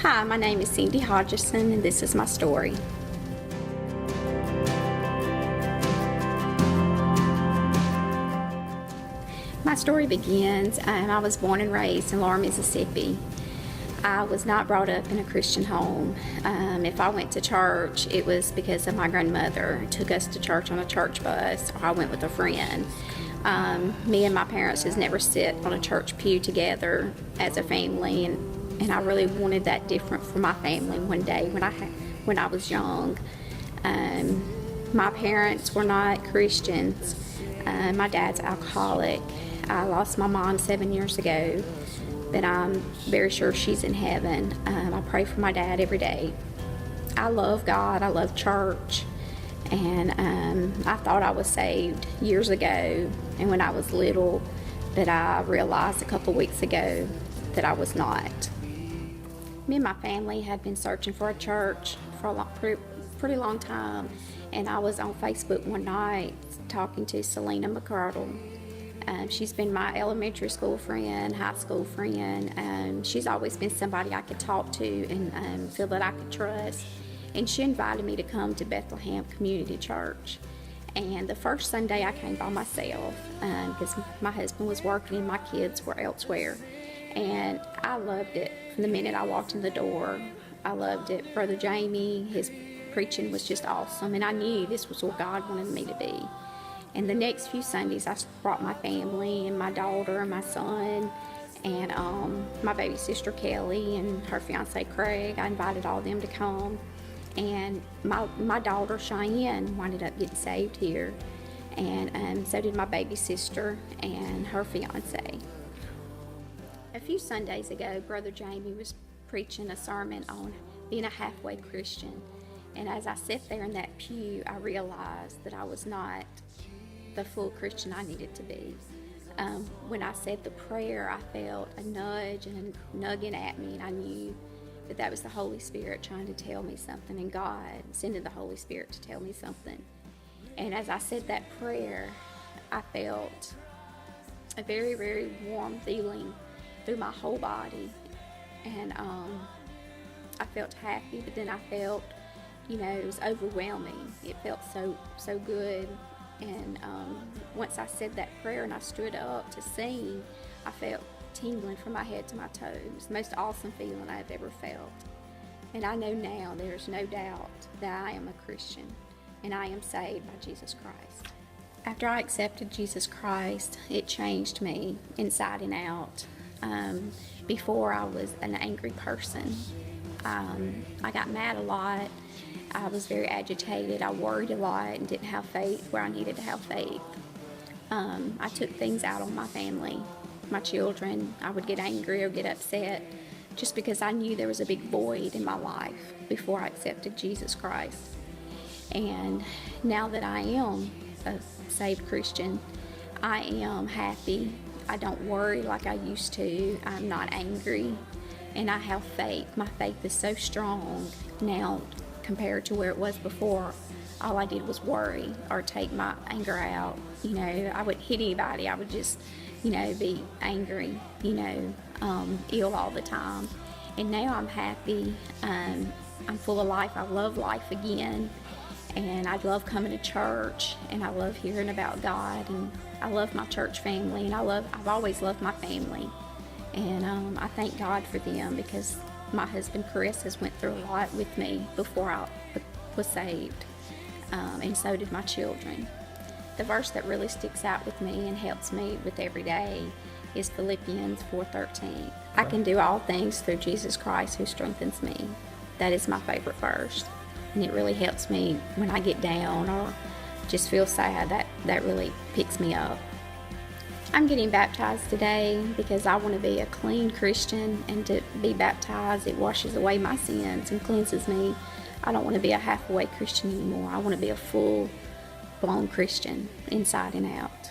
Hi, my name is Cindy Hodgeson, and this is my story. My story begins, I was born and raised in Laura, Mississippi. I was not brought up in a Christian home. If I went to church, it was because of my grandmother took us to church on a church bus, or I went with a friend. Me and my parents just never sit on a church pew together as a family, and I really wanted that different for my family one day when I was young. My parents were not Christians. My dad's alcoholic. I lost my mom 7 years ago, but I'm very sure she's in heaven. I pray for my dad every day. I love God. I love church. And I thought I was saved years ago, and when I was little, but I realized a couple weeks ago that I was not. Me and my family had been searching for a church for a pretty long time, and I was on Facebook one night talking to Selena McCardle. She's been my elementary school friend, high school friend. She's always been somebody I could talk to and feel that I could trust. And she invited me to come to Bethlehem Community Church. And the first Sunday I came by myself because my husband was working and my kids were elsewhere. And I loved it from the minute I walked in the door. I loved it. Brother Jamie, his preaching was just awesome, and I knew this was where God wanted me to be. And the next few Sundays I brought my family and my daughter and my son and my baby sister Kelly and her fiance Craig. I invited all of them to come. And my daughter Cheyenne wound up getting saved here, and so did my baby sister and her fiance. A few Sundays ago, Brother Jamie was preaching a sermon on being a halfway Christian, and as I sat there in that pew, I realized that I was not the full Christian I needed to be. When I said the prayer, I felt a nudge and a nugging at me, and I knew that was the Holy Spirit trying to tell me something, and God sending the Holy Spirit to tell me something. And as I said that prayer, I felt a very, very warm feeling through my whole body, and I felt happy, but then I felt, it was overwhelming. It felt so good. And once I said that prayer and I stood up to sing, I felt tingling from my head to my toes. The most awesome feeling I've ever felt. And I know now there's no doubt that I am a Christian and I am saved by Jesus Christ. After I accepted Jesus Christ, it changed me inside and out. Before I was an angry person. I got mad a lot. I was very agitated. I worried a lot and didn't have faith where I needed to have faith. I took things out on my family, my children. I would get angry or get upset just because I knew there was a big void in my life before I accepted Jesus Christ. And now that I am a saved Christian, I am happy. I don't worry like I used to. I'm not angry, and I have faith. My faith is so strong now compared to where it was before. All I did was worry or take my anger out. I would hit anybody. I would just, be angry, ill all the time. And now I'm happy. I'm full of life. I love life again. And I love coming to church, and I love hearing about God, and I love my church family, and I've always loved my family. And I thank God for them, because my husband Chris has went through a lot with me before I was saved, and so did my children. The verse that really sticks out with me and helps me with every day is Philippians 4:13. I can do all things through Jesus Christ who strengthens me. That is my favorite verse, and it really helps me when I get down or just feel sad. That really picks me up. I'm getting baptized today because I want to be a clean Christian, and to be baptized, it washes away my sins and cleanses me. I don't want to be a halfway Christian anymore. I want to be a full-blown Christian inside and out.